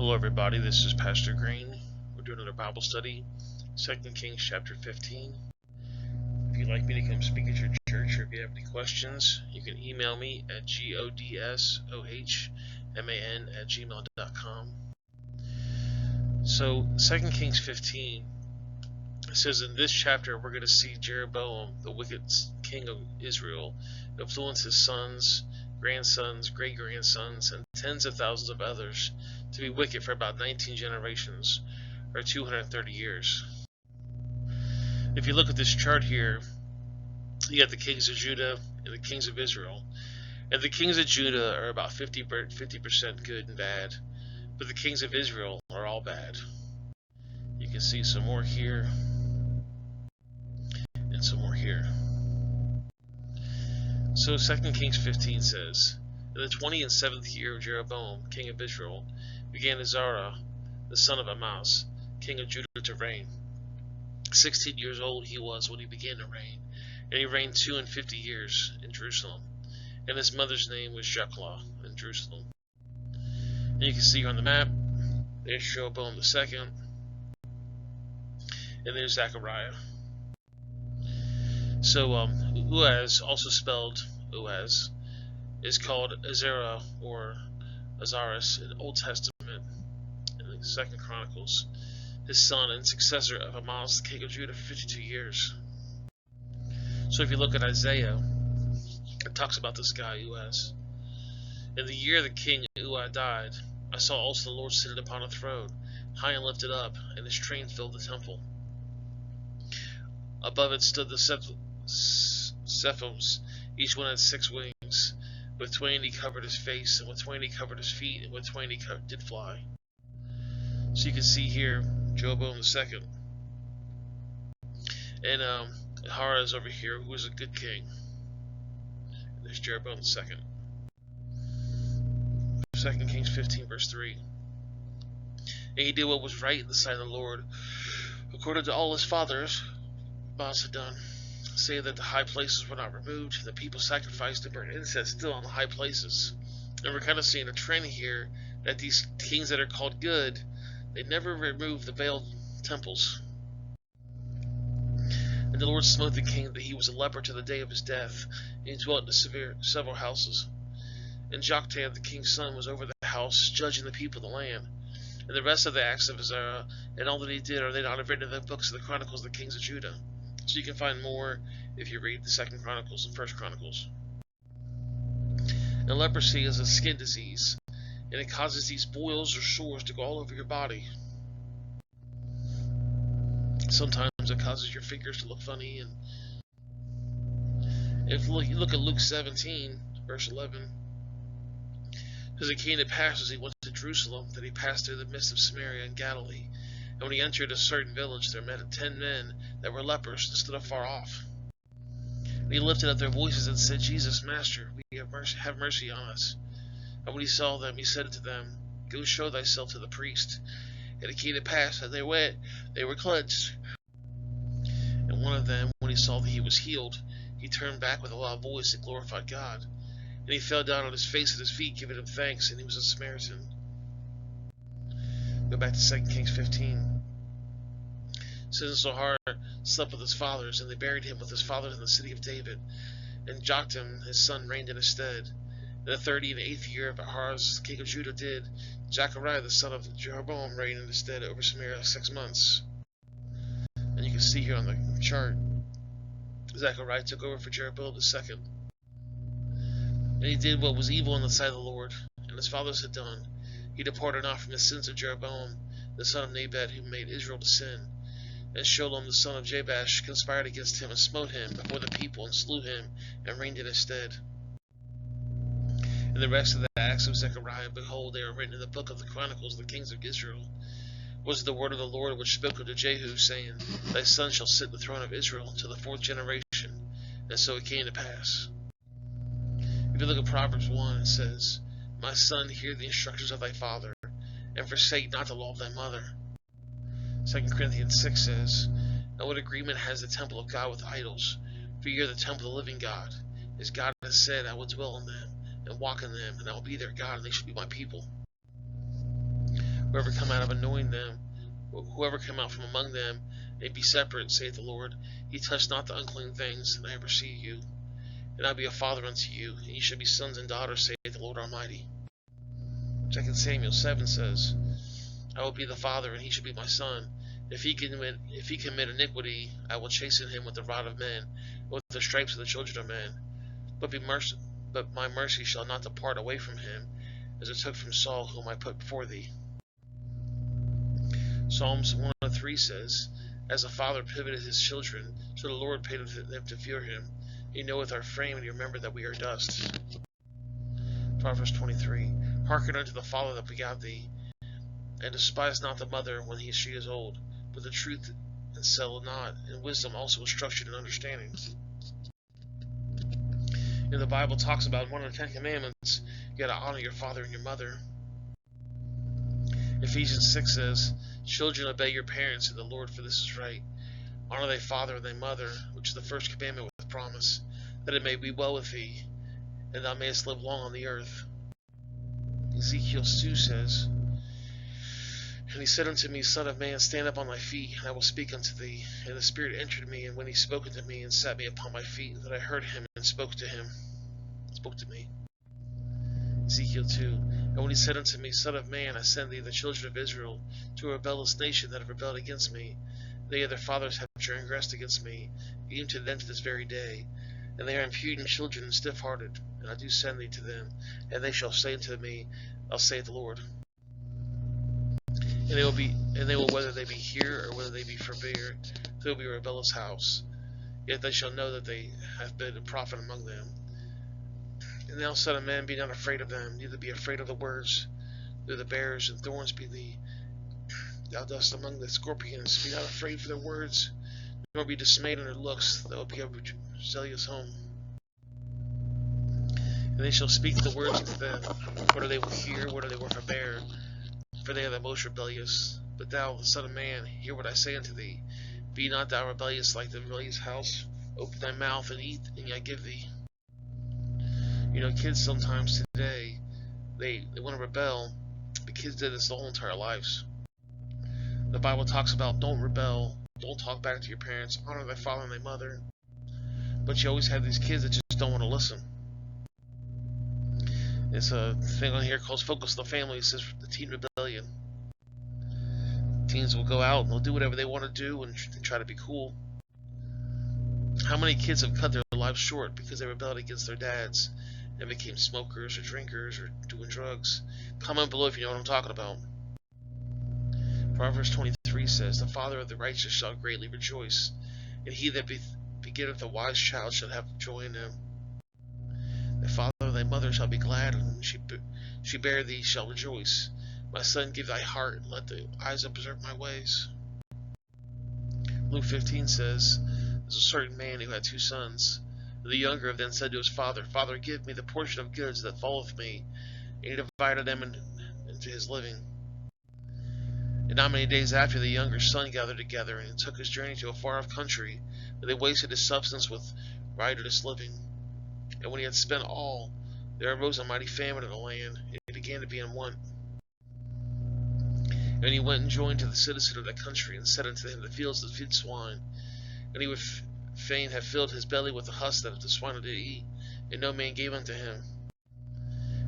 Hello everybody, this is Pastor Green. We're doing another Bible study, 2 Kings chapter 15. If you'd like me to come speak at your church, or if you have any questions, you can email me at godsohman@gmail.com. So 2 Kings 15, it says in this chapter we're going to see Jeroboam, the wicked king of Israel, influence his sons, grandsons, great-grandsons, and tens of thousands of others to be wicked for about 19 generations, or 230 years. If you look at this chart here, you got the kings of Judah and the kings of Israel. And the kings of Judah are about 50% good and bad, but the kings of Israel are all bad. You can see some more here, and some more here. So 2 Kings 15 says, in the 27th year of Jeroboam, king of Israel, began Azariah, the son of Amas, king of Judah, to reign. 16 years old he was when he began to reign, and he reigned 52 years in Jerusalem. And his mother's name was Jeclah in Jerusalem. And you can see here on the map, there's Jeroboam II, and there's Zechariah. So Uaz, also spelled Uaz, is called Azariah or Azarias in the Old Testament in the 2nd Chronicles, his son and successor of Amas, the king of Judah, for 52 years. So if you look at Isaiah, it talks about this guy, Uaz. In the year the king Uaz died, I saw also the Lord seated upon a throne, high and lifted up, and his train filled the temple. Above it stood the seraphims, each one had 6 wings. With 20 he covered his face, and with 20 he covered his feet, and with 20 he did fly. So you can see here Jeroboam II. And Ahaz is over here, who was a good king. And there's Jeroboam II. 2 Kings 15 verse 3. And he did what was right in the sight of the Lord, according to all his fathers Ahaz had done, saying that the high places were not removed, and the people sacrificed and burned incense still on the high places. And we're kind of seeing a trend here that these kings that are called good, they never remove the veiled temples. And the Lord smote the king that he was a leper to the day of his death, and he dwelt in several houses. And Joktan, the king's son, was over the house, judging the people of the land. And the rest of the acts of Azariah, and all that he did, are they not written in the books of the Chronicles of the kings of Judah? So you can find more if you read the 2nd Chronicles and 1st Chronicles. And leprosy is a skin disease, and it causes these boils or sores to go all over your body. Sometimes it causes your fingers to look funny. And if you look at Luke 17, verse 11, because it came to pass as he went to Jerusalem that he passed through the midst of Samaria and Galilee. And when he entered a certain village, there met 10 men that were lepers and stood afar off. And he lifted up their voices and said, Jesus, Master, have mercy on us. And when he saw them, he said to them, Go show thyself to the priest. And it came to pass that they went, they were cleansed. And one of them, when he saw that he was healed, he turned back with a loud voice and glorified God. And he fell down on his face at his feet, giving him thanks, and he was a Samaritan. Go back to 2 Kings 15. It says, Zohar slept with his fathers, and they buried him with his fathers in the city of David. And Jotham, his son, reigned in his stead. In the 38th year of Ahaz, king of Judah, did Zechariah, the son of Jeroboam, reign in his stead over Samaria 6 months. And you can see here on the chart, Zechariah took over for Jeroboam II. And he did what was evil in the sight of the Lord, and his fathers had done. He departed not from the sins of Jeroboam, the son of Nebat, who made Israel to sin. And Shalom, the son of Jabash, conspired against him and smote him before the people and slew him and reigned in his stead. And the rest of the acts of Zechariah, behold, they are written in the book of the Chronicles of the kings of Israel. Was the word of the Lord which spoke unto Jehu, saying, Thy son shall sit in the throne of Israel to the 4th generation. And so it came to pass. If you look at Proverbs 1, it says, My son, hear the instructions of thy father, and forsake not the law of thy mother. 2 Corinthians 6 says, And what agreement has the temple of God with idols? For ye are the temple of the living God. As God has said, I will dwell in them, and walk in them, and I will be their God, and they shall be my people. Whoever come out of annoying them, whoever come out from among them, may be separate, saith the Lord. Ye touch not the unclean things, and I receive you. And I will be a father unto you, and ye shall be sons and daughters, saith the Lord Almighty. 2 Samuel 7 says, I will be the father, and he shall be my son. If he commit iniquity, I will chasten him with the rod of men, and with the stripes of the children of men. But my mercy shall not depart away from him, as it took from Saul, whom I put before thee. Psalms 103 says, As a father pivoteth his children, so the Lord paveth them to fear him. He knoweth our frame, and he remembered that we are dust. Proverbs 23. Hearken unto the father that begat thee, and despise not the mother when she is old, but the truth and sell not, and wisdom also instruction and understanding. And the Bible talks about one of the 10 Commandments, you gotta honor your father and your mother. Ephesians 6 says, Children, obey your parents in the Lord, for this is right. Honor thy father and thy mother, which is the first commandment with promise, that it may be well with thee, and thou mayest live long on the earth. Ezekiel 2 says, And he said unto me, Son of man, stand up on thy feet, and I will speak unto thee. And the Spirit entered me, and when he spoke unto me, and sat me upon my feet, that I heard him, and spoke to me. Ezekiel 2. And when he said unto me, Son of man, I send thee the children of Israel to a rebellious nation that have rebelled against me. They and their fathers have transgressed against me, even to them to this very day. And they are impudent children and stiff-hearted, and I do send thee to them. And they shall say unto me, Thus saith the Lord. And they will, whether they be here or whether they be forbear, they will be a rebellious house. Yet they shall know that they have been a prophet among them. And thou, son of man, be not afraid of them, neither be afraid of the words, though the bears and thorns be thee. Thou dost among the scorpions, be not afraid for their words, nor be dismayed in their looks, thou wilt be a zealous home. And they shall speak the words unto them, whether they will hear, whether they will forbear, for they are the most rebellious. But thou, the son of man, hear what I say unto thee. Be not thou rebellious like the rebellious house. Open thy mouth and eat, and I give thee. You know, kids sometimes today, they want to rebel, but kids did this the whole entire lives. The Bible talks about don't rebel, don't talk back to your parents, honor thy father and thy mother. But you always have these kids that just don't want to listen. It's a thing on here called Focus on the Family. It says the teen rebellion. Teens will go out and they'll do whatever they want to do and try to be cool. How many kids have cut their lives short because they rebelled against their dads and became smokers or drinkers or doing drugs? Comment below if you know what I'm talking about. Proverbs 23 says, The father of the righteous shall greatly rejoice, and he that begetteth a wise child shall have joy in him. Thy father and thy mother shall be glad, and when she bear thee shall rejoice. My son, give thy heart, and let the eyes observe my ways. Luke 15 says, There's a certain man who had 2 sons. The younger of them said to his father, Father, give me the portion of goods that falleth me. And he divided them into his living. And not many days after, the younger son gathered together and took his journey to a far-off country, where they wasted his substance with riotous living. And when he had spent all, there arose a mighty famine in the land, and he began to be in want. And he went and joined to the citizen of that country, and said unto him, The fields that feed swine. And he would fain have filled his belly with the husk that the swine did eat, and no man gave unto him.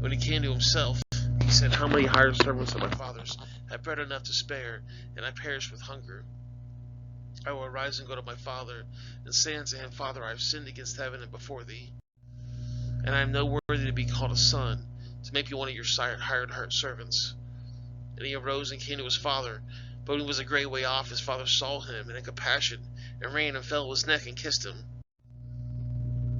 When he came to himself, he said, How many hired servants of my father's have bread enough to spare, and I perish with hunger? I will arise and go to my father, and say unto him, Father, I have sinned against heaven and before thee, and I am no worthy to be called a son, to make you one of your hired servants. And he arose and came to his father. But when he was a great way off, his father saw him, and in compassion, and ran and fell on his neck and kissed him.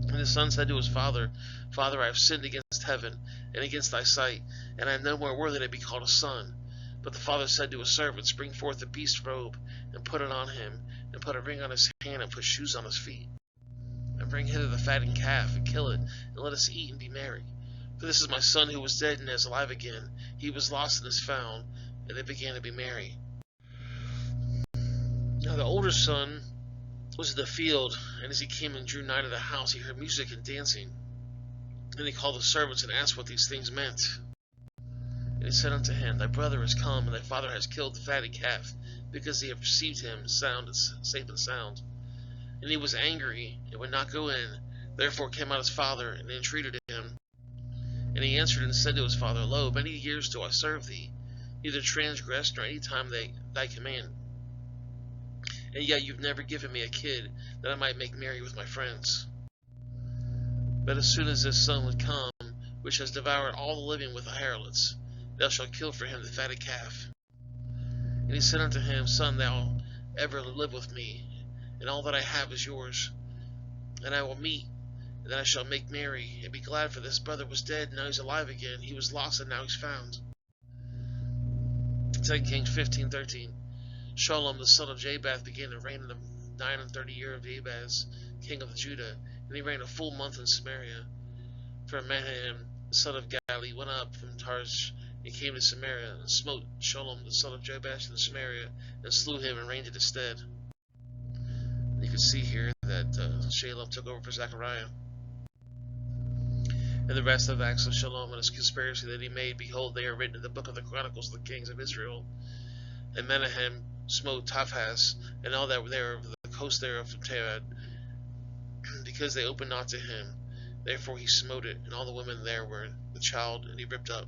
And his son said to his father, Father, I have sinned against heaven, and against thy sight, and I am no more worthy to be called a son. But the father said to his servants, Bring forth the beast robe, and put it on him, and put a ring on his hand, and put shoes on his feet. And bring hither the fattened calf, and kill it, and let us eat and be merry. For this is my son who was dead and is alive again. He was lost and is found. And they began to be merry. Now the older son was in the field, and as he came and drew nigh to the house, he heard music and dancing. And he called the servants and asked what these things meant. And he said unto him, Thy brother is come, and thy father has killed the fatted calf, because he had received him safe and sound. And he was angry, and would not go in. Therefore came out his father, and entreated him. And he answered and said to his father, Lo, many years do I serve thee, neither transgressed nor any time thy command. And yet you've never given me a kid, that I might make merry with my friends. But as soon as this son would come, which has devoured all the living with the harlots, thou shalt kill for him the fatted calf. And he said unto him, Son, thou ever live with me, and all that I have is yours. And I will meet, and then I shall make merry, and be glad, for this brother was dead, and now he's alive again. He was lost, and now he's found. 2 Kings 15:13. Shalom the son of Jabath began to reign in the 39 year of Jabaz, king of Judah, and he reigned a full month in Samaria. For Menahem, the son of Galilee, went up from Tarshish, and came to Samaria, and smote Shalom the son of Jabash in Samaria, and slew him, and reigned in his stead. And you can see here that Shalom took over for Zechariah. And the rest of the acts of Shalom and his conspiracy that he made, behold, they are written in the book of the Chronicles of the kings of Israel. And Menahem smote Taphas, and all that were there of the coast thereof from Tered, because they opened not to him. Therefore he smote it, and all the women there were with child, and he ripped up.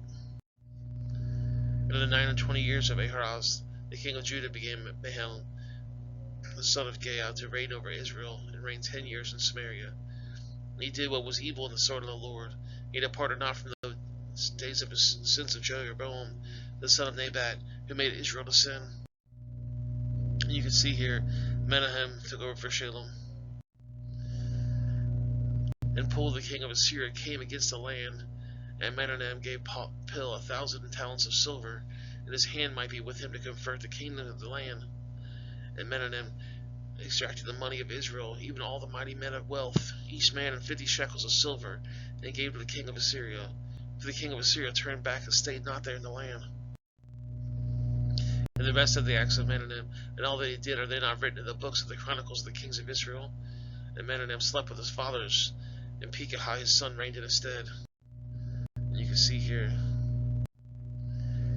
And in the 29 years of Ahaz, the king of Judah, began Balaam, the son of Gad, to reign over Israel, and reigned 10 years in Samaria. And he did what was evil in the sight of the Lord. He departed not from the days of his sins of Jeroboam, the son of Nebat, who made Israel to sin. And you can see here, Menahem took over for Shalom. And Pul, the king of Assyria, came against the land, and Menahem gave Pul 1,000 talents of silver, and his hand might be with him to convert the kingdom of the land. And Menahem extracted the money of Israel, even all the mighty men of wealth, each man 50 shekels of silver, and gave to the king of Assyria. For the king of Assyria turned back and stayed not there in the land. And the rest of the acts of Menahem, and all that he did, are they not written in the books of the Chronicles of the kings of Israel? And Menahem slept with his fathers, and Pekah his son reigned in his stead. And you can see here.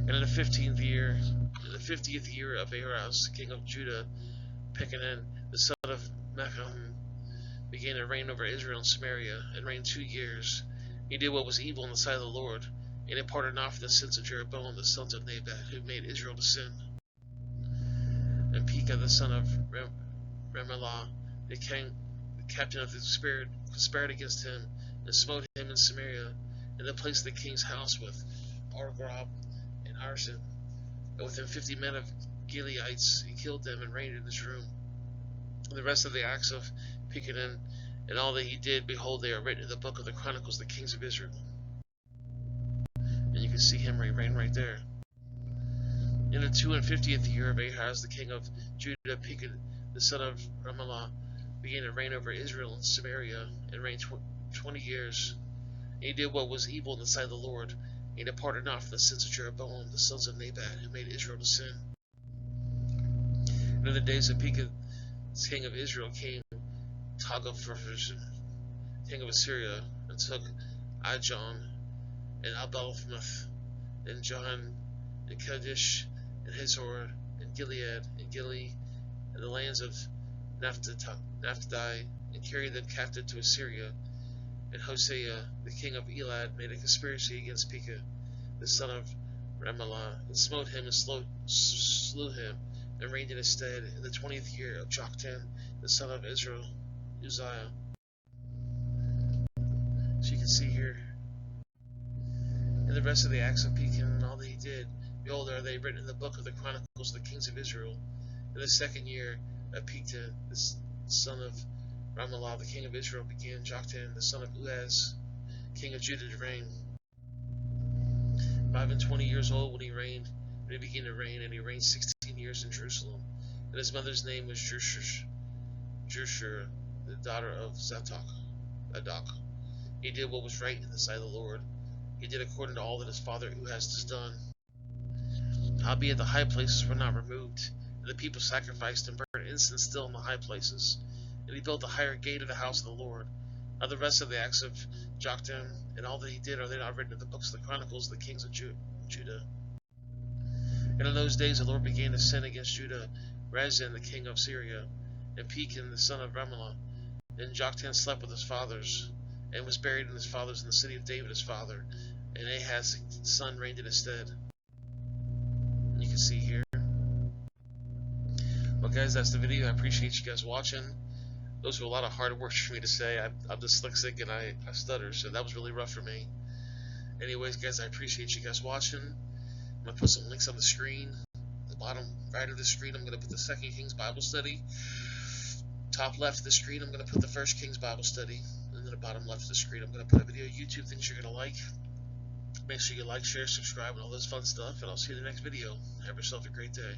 And in the 50th year of Ahaz, king of Judah, Pekahiah, the son of Mechem, began to reign over Israel and Samaria, and reigned 2 years. He did what was evil in the sight of the Lord, and departed not from the sins of Jeroboam, the sons of Nebat, who made Israel to sin. And Pekah, the son of Remaliah, the captain of the spirit, conspired against him, and smote him in Samaria, in the place of the king's house, with Argob and Arson, and with him 50 men of Gileadites. He killed them and reigned in his room. And the rest of the acts of Pekah and all that he did, behold, they are written in the book of the Chronicles of the kings of Israel. And you can see him reign right there. In the 52nd year of Ahaz, the king of Judah, Pekah, the son of Remaliah, began to reign over Israel and Samaria, and reigned 20 years. And he did what was evil in the sight of the Lord, and he departed not from the sins of Jeroboam, the sons of Nebat, who made Israel to sin. And in the days of Pekah, king of Israel, came Tiglath-Pileser, king of Assyria, and took Ijon, and Abel-Math, and John, and Kadesh, and Hazor, and Gilead, and Gilead, and the lands of Naphtali, and carried them captive to Assyria. And Hosea, the king of Elad, made a conspiracy against Pekah, the son of Remaliah, and smote him and slew him, and reigned in his stead in the 20th year of Jochtan, the son of Uzziah. So you can see here. And the rest of the acts of Pekah and all that he did, behold, are they written in the book of the Chronicles of the kings of Israel. In the 2nd year of Pekah, the son of Remaliah, the king of Israel, began Jochtan, the son of Uaz, king of Judah, to reign. 25 years old when he reigned, when he began to reign, and he reigned 16 years in Jerusalem. And his mother's name was Jershur, the daughter of Zadok. He did what was right in the sight of the Lord. He did according to all that his father Uaz has done. Howbeit the high places were not removed, and the people sacrificed and burned incense still in the high places. And he built the higher gate of the house of the Lord. Now the rest of the acts of Jochtan and all that he did, are they not written in the books of the Chronicles of the kings of Judah. And in those days the Lord began to sin against Judah, Rezin the king of Syria, and Pekin the son of Remaliah. And Joktan slept with his fathers, and was buried in his fathers in the city of David his father, and Ahaz's son reigned in his stead. You can see here. Well guys, that's the video. I appreciate you guys watching. Those were a lot of hard words for me to say. I'm dyslexic and I stutter, so that was really rough for me. Anyways guys, I appreciate you guys watching. I'm going to put some links on the screen. The bottom right of the screen, I'm going to put the 2 Kings Bible Study. Top left of the screen, I'm going to put the 1 Kings Bible Study. And then the bottom left of the screen, I'm going to put a video of YouTube things you're going to like. Make sure you like, share, subscribe, and all this fun stuff. And I'll see you in the next video. Have yourself a great day.